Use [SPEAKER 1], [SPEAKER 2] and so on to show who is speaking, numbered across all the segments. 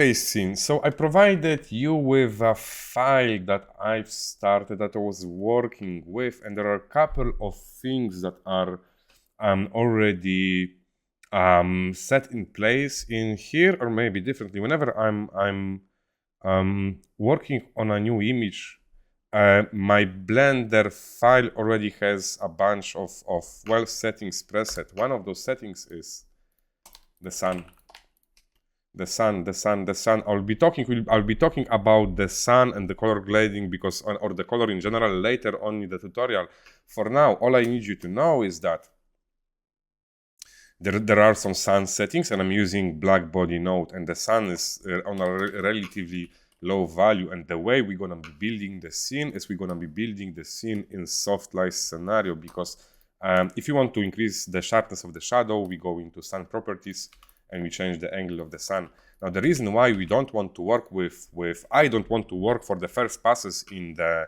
[SPEAKER 1] Scene. So I provided you with a file that I've started that I was working with, and there are a couple of things that are already set in place in here, or maybe differently. Whenever I'm working on a new image, my Blender file already has a bunch of settings preset. One of those settings is the sun. The sun. I'll be talking about the sun and the color grading or the color in general later on in the tutorial. For now, all I need you to know is that there are some sun settings, and I'm using black body node, and the sun is on a relatively low value. And the way we're gonna be building the scene is we're gonna be building the scene in soft light scenario, because if you want to increase the sharpness of the shadow, we go into sun properties and we change the angle of the sun. Now, the reason why we don't want to work I don't want to work for the first passes in the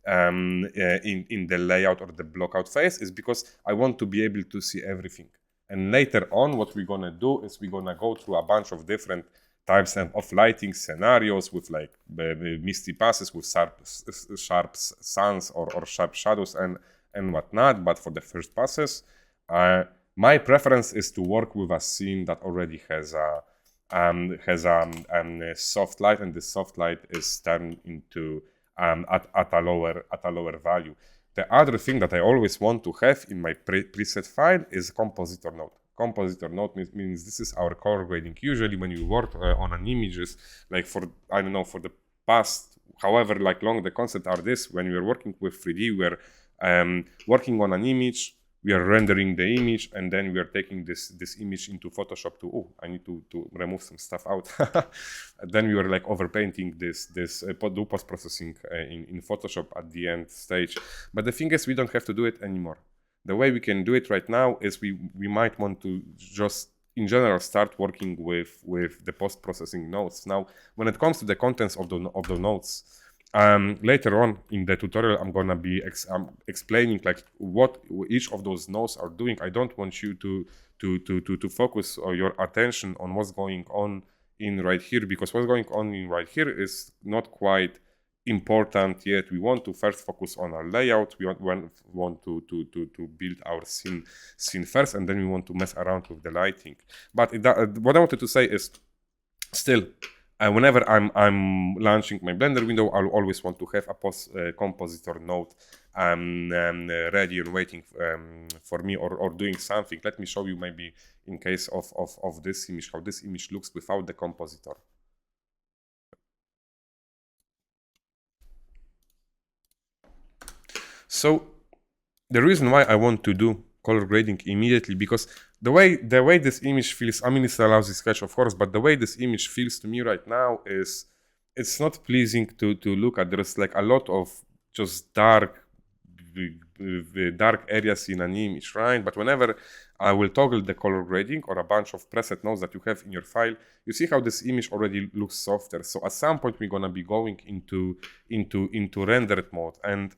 [SPEAKER 1] in the layout or the blockout phase is because I want to be able to see everything. And later on, what we're gonna do is we're gonna go through a bunch of different types of lighting scenarios with like misty passes, with sharp suns or sharp shadows and whatnot. But for the first passes, my preference is to work with a scene that already has a soft light, and the soft light is turned into at a lower value. The other thing that I always want to have in my preset file is compositor node. Compositor node means this is our color grading. Usually when you work on an images, like for the past, however like long the concept are this, when we are working with 3D, we're working on an image, we are rendering the image, and then we are taking this image into Photoshop to, I need to remove some stuff out. Then we were like overpainting this do post-processing in Photoshop at the end stage. But the thing is, we don't have to do it anymore. The way we can do it right now is we might want to just in general start working with the post-processing nodes. Now, when it comes to the contents of the nodes, later on in the tutorial, I'm gonna be explaining like what each of those nodes are doing. I don't want you to focus your attention on what's going on in right here, because what's going on in right here is not quite important yet. We want to first focus on our layout. We want to build our scene first, and then we want to mess around with the lighting. But what I wanted to say is still, whenever I'm launching my Blender window, I'll always want to have a compositor node ready and waiting for me, or doing something. Let me show you maybe in case of this image, how this image looks without the compositor. So the reason why I want to do color grading immediately, because the way this image feels, I mean, it's a lousy sketch, of course, but the way this image feels to me right now is, it's not pleasing to look at. There's like a lot of just dark areas in an image, right? But whenever I will toggle the color grading or a bunch of preset nodes that you have in your file, you see how this image already looks softer. So at some point we're gonna be going into rendered mode. And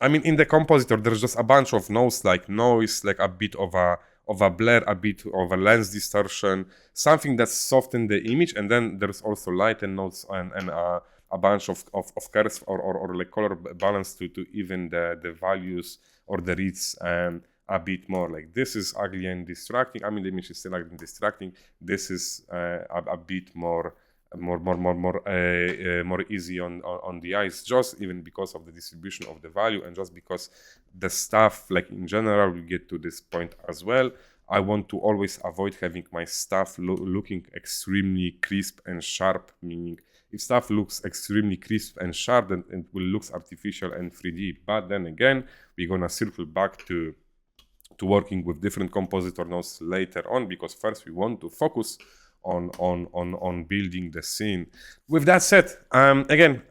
[SPEAKER 1] I mean, in the compositor, there's just a bunch of nodes like noise, like a bit of a blur, a bit of a lens distortion, something that's soften the image. And then there's also lighten nodes and a bunch of curves or like color balance to even the values or the reads a bit more. Like this is ugly and distracting. I mean, the image is still ugly and distracting. This is a bit more easy on the eyes, just even because of the distribution of the value, and just because the stuff, like in general, we get to this point as well. I want to always avoid having my stuff looking extremely crisp and sharp, meaning if stuff looks extremely crisp and sharp, then it will look artificial and 3D. But then again, we're gonna circle back to working with different compositor nodes later on, because first we want to focus on building the scene. With that said, again,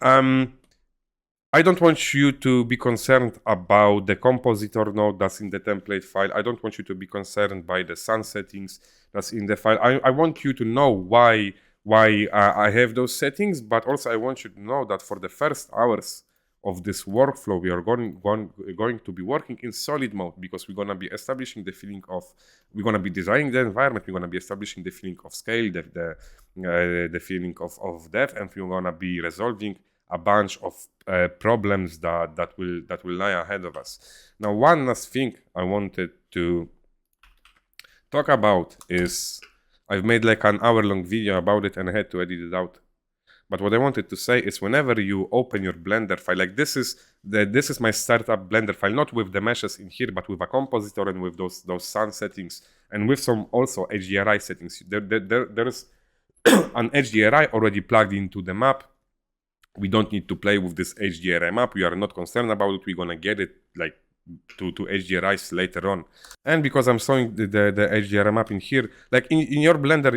[SPEAKER 1] I don't want you to be concerned about the compositor node that's in the template file. I don't want you to be concerned by the sun settings that's in the file. I want you to know why I have those settings, but also I want you to know that for the first hours of this workflow, we are going to be working in solid mode, because we're going to be establishing the feeling of, we're going to be designing the environment, we're going to be establishing the feeling of scale, the feeling of depth, and we're gonna be resolving a bunch of problems that will lie ahead of us. Now, one last thing I wanted to talk about is I've made like an hour-long video about it and I had to edit it out. But what I wanted to say is whenever you open your Blender file, like this is my startup Blender file, not with the meshes in here, but with a compositor and with those sun settings and with some also HDRI settings. There's an HDRI already plugged into the map. We don't need to play with this HDRI map. We are not concerned about it. We're gonna get it like to HDRIs later on. And because I'm showing the HDRI map in here, like in your Blender,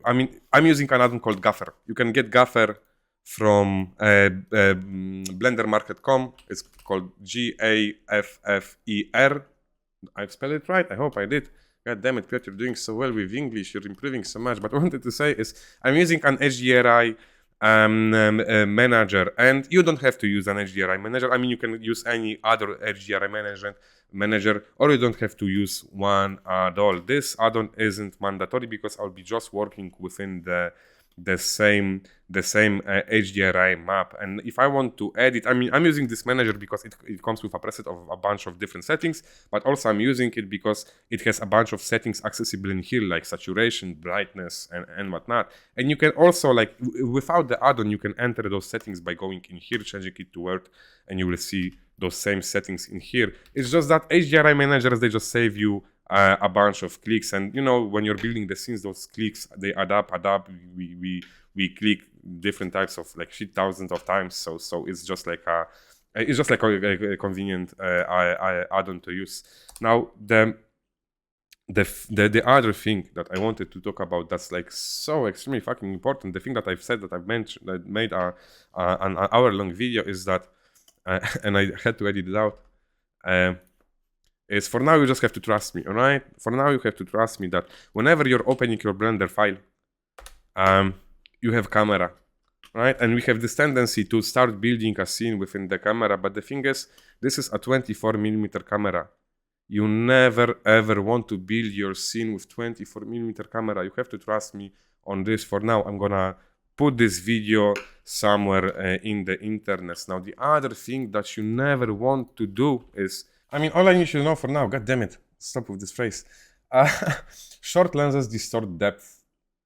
[SPEAKER 1] I mean, I'm using an add-on called Gaffer. You can get Gaffer from blendermarket.com. It's called Gaffer. I've spelled it right. I hope I did. God damn it, Piotr, you're doing so well with English. You're improving so much. But what I wanted to say is I'm using an HDRI manager, and you don't have to use an HDRI manager. I mean, you can use any other HDRI manager, or you don't have to use one at all. This add-on isn't mandatory because I'll be just working within the same HDRI map. And if I want to edit, I mean, I'm using this manager because it comes with a preset of a bunch of different settings, but also I'm using it because it has a bunch of settings accessible in here, like saturation, brightness, and whatnot. And you can also, like, without the add-on, you can enter those settings by going in here, changing it to Word, and you will see those same settings in here. It's just that HDRI managers, they just save you a bunch of clicks, and you know, when you're building the scenes, those clicks, they add up. We click different types of like shit thousands of times, so it's just like a convenient add-on to use. Now the other thing that I wanted to talk about that's like so extremely fucking important, the thing that I've said that I've mentioned, that made an hour-long video, is that and I had to edit it out, is for now you just have to trust me, alright? For now you have to trust me that whenever you're opening your Blender file, you have camera, right? And we have this tendency to start building a scene within the camera, but the thing is, this is a 24mm camera. You never ever want to build your scene with 24mm camera. You have to trust me on this. For now, I'm gonna put this video somewhere in the internet. Now, the other thing that you never want to do is, I mean, all I need you to know for now, god damn it, stop with this phrase. Short lenses distort depth,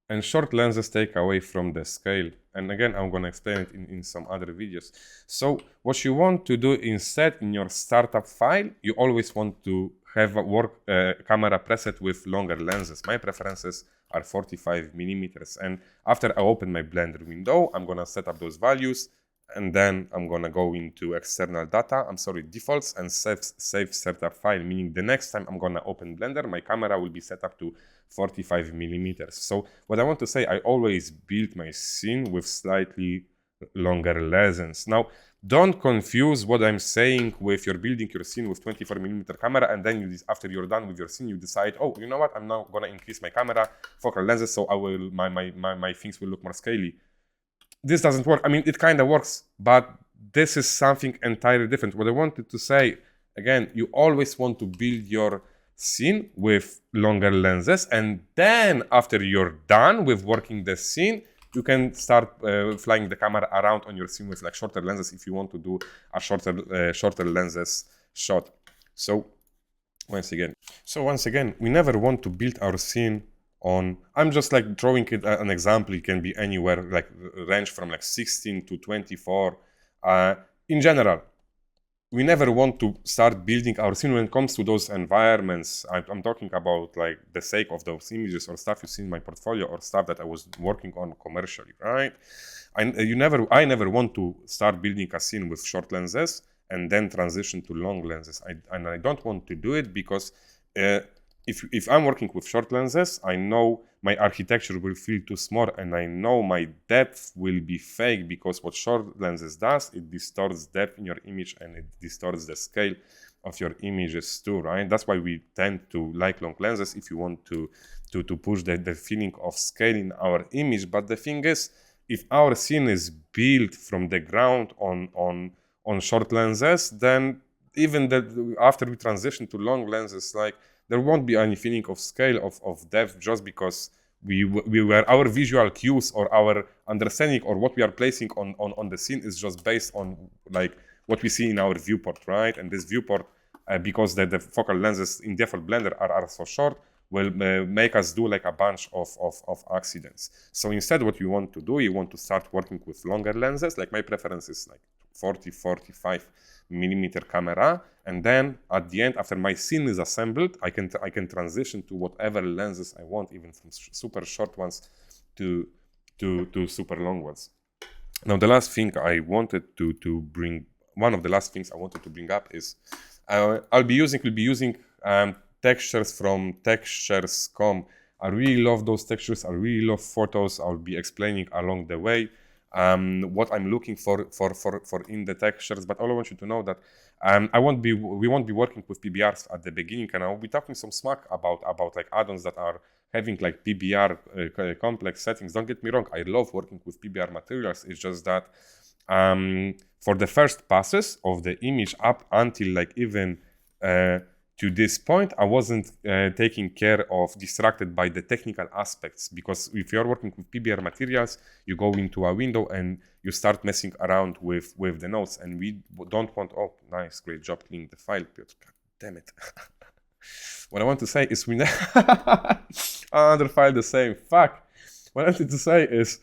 [SPEAKER 1] and short lenses take away from the scale. And again, I'm gonna explain it in some other videos. So what you want to do instead in your startup file, you always want to have a camera preset with longer lenses. My preferences are 45mm. And after I open my Blender window, I'm gonna set up those values, and then I'm gonna go into external data, defaults, and save setup file, meaning the next time I'm gonna open Blender, my camera will be set up to 45mm. So what I want to say, I always build my scene with slightly longer lenses. Now, don't confuse what I'm saying with you're building your scene with 24mm camera, and then after you're done with your scene, you decide, oh, you know what, I'm now gonna increase my camera focal lenses, so my things will look more scaly. This doesn't work. I mean, it kind of works, but this is something entirely different. What I wanted to say, again, you always want to build your scene with longer lenses, and then after you're done with working the scene, you can start flying the camera around on your scene with like shorter lenses if you want to do a shorter lenses shot. So once again, we never want to build our scene on, I'm just like drawing it an example, it can be anywhere, like range from like 16 to 24. In general, we never want to start building our scene when it comes to those environments. I'm talking about like the sake of those images or stuff you see in my portfolio or stuff that I was working on commercially, right? I never want to start building a scene with short lenses and then transition to long lenses. I don't want to do it because if I'm working with short lenses, I know my architecture will feel too small, and I know my depth will be fake, because what short lenses does, it distorts depth in your image and it distorts the scale of your images too, right? That's why we tend to like long lenses if you want to push the feeling of scale in our image. But the thing is, if our scene is built from the ground on short lenses, then even after we transition to long lenses, like, there won't be any feeling of scale, of depth, just because our visual cues or our understanding or what we are placing on the scene is just based on like what we see in our viewport, right? And this viewport, because the focal lenses in default Blender are so short, will make us do like a bunch of accidents. So instead, what you want to do, you want to start working with longer lenses. Like my preference is like 40-45 millimeter camera, and then at the end, after my scene is assembled, I can transition to whatever lenses I want, even from super short ones to super long ones. Now, the last thing I wanted to bring, one of the last things I wanted to bring up is we'll be using textures from Textures.com. I really love those textures. I really love photos. I'll be explaining along the way what I'm looking for in the textures. But all I want you to know that we won't be working with PBRs at the beginning, and I'll be talking some smack about like add-ons that are having like PBR complex settings. Don't get me wrong. I love working with PBR materials. It's just that for the first passes of the image up until like even to this point, I wasn't taking care of distracted by the technical aspects, because if you're working with PBR materials, you go into a window and you start messing around with the nodes, and we don't want, oh, nice, great job cleaning the file, Piotr, God damn it. What I want to say is another file the same, fuck. What I wanted to say is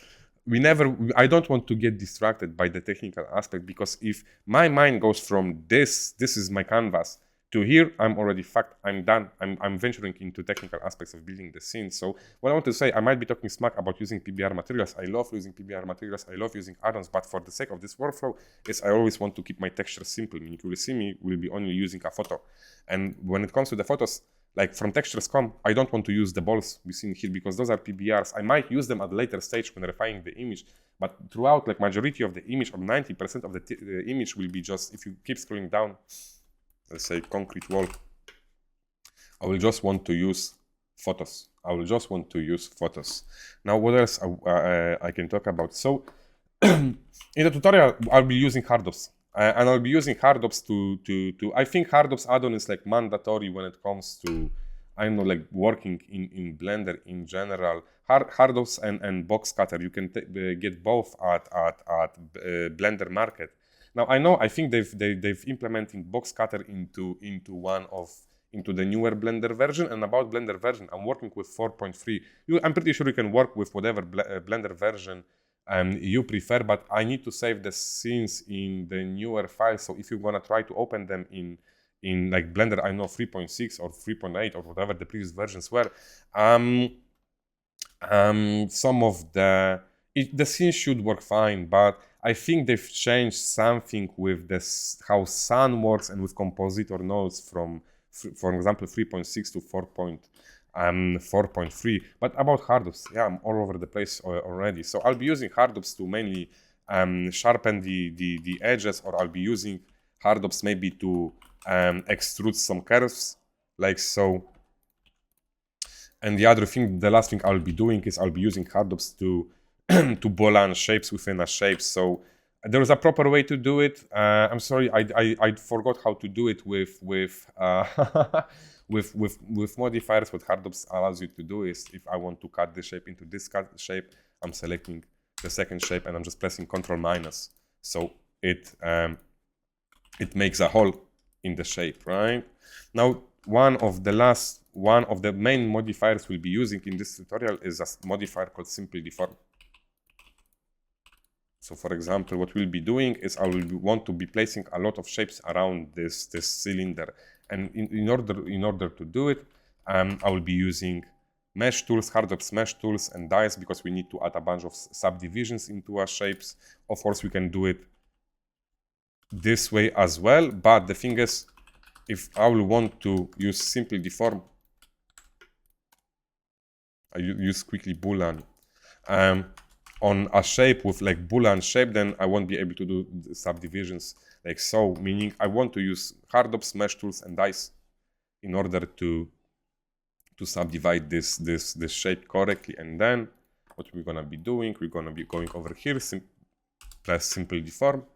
[SPEAKER 1] I don't want to get distracted by the technical aspect, because if my mind goes from this is my canvas, to here, I'm already fucked. I'm done. I'm venturing into technical aspects of building the scene. So what I want to say, I might be talking smack about using PBR materials. I love using PBR materials. I love using add-ons. But for the sake of this workflow, I always want to keep my texture simple. I mean, you will see me will be only using a photo. And when it comes to the photos, like from Textures.com, I don't want to use the balls we see here, because those are PBRs. I might use them at a later stage when refining the image. But throughout, like majority of the image, or 90% of the image will be just, if you keep scrolling down, let's say concrete wall, I will just want to use photos. Now, what else I can talk about? So in the tutorial, I'll be using Hardops. And I'll be using Hardops to I think Hardops add-on is like mandatory when it comes to, I don't know, like working in Blender in general. Hardops and Box Cutter, you can get both at Blender Market. Now I think they've implementing Box Cutter into the newer Blender version. And about Blender version, I'm working with 4.3. I'm pretty sure you can work with whatever Blender version you prefer, but I need to save the scenes in the newer file. So if you're gonna try to open them in like Blender, I know 3.6 or 3.8 or whatever the previous versions were, some of the scenes should work fine, but I think they've changed something with this, how Sun works, and with compositor nodes from, for example, 3.6 to 4.3. But about Hardops, yeah, I'm all over the place already. So I'll be using Hardops to mainly sharpen the edges, or I'll be using Hardops maybe to extrude some curves, like so. And the last thing I'll be doing is I'll be using Hardops to boolean shapes within a shape. So there is a proper way to do it. I'm sorry, I forgot how to do it with modifiers. What Hardops allows you to do is, if I want to cut the shape into this shape, I'm selecting the second shape and I'm just pressing Ctrl-. So it makes a hole in the shape, right? Now, one of the main modifiers we'll be using in this tutorial is a modifier called Simple Deform. So for example, what we'll be doing is I will want to be placing a lot of shapes around this cylinder. And in order to do it, I will be using mesh tools, Hardops mesh tools, and dies, because we need to add a bunch of subdivisions into our shapes. Of course, we can do it this way as well. But the thing is, if I will want to use Simple Deform, I use quickly Boolean on a shape with like Boolean shape, then I won't be able to do the subdivisions like so, meaning I want to use Hardops, mesh tools, and dice in order to subdivide this shape correctly. And then what we're gonna be doing, we're gonna be going over here, press Simple Deform,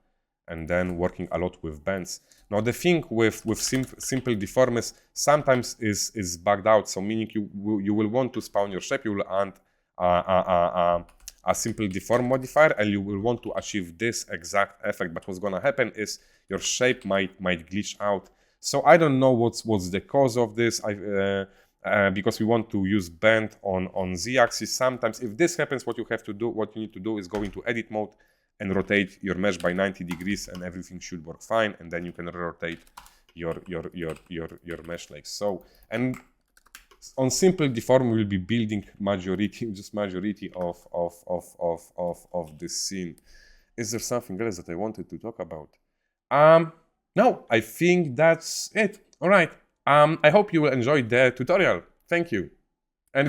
[SPEAKER 1] and then working a lot with bends. Now the thing with Simple Deform is sometimes is bugged out. So meaning you will want to spawn your shape, you will a simple deform modifier, and you will want to achieve this exact effect. But what's gonna happen is your shape might glitch out. So I don't know what's the cause of this. Because we want to use bend on z-axis. Sometimes if this happens, what you need to do is go into edit mode and rotate your mesh by 90 degrees, and everything should work fine. And then you can rotate your mesh like so. And on simple deform, we'll be building majority of this scene. Is there something else that I wanted to talk about? No, I think that's it. All right. I hope you will enjoy the tutorial. Thank you.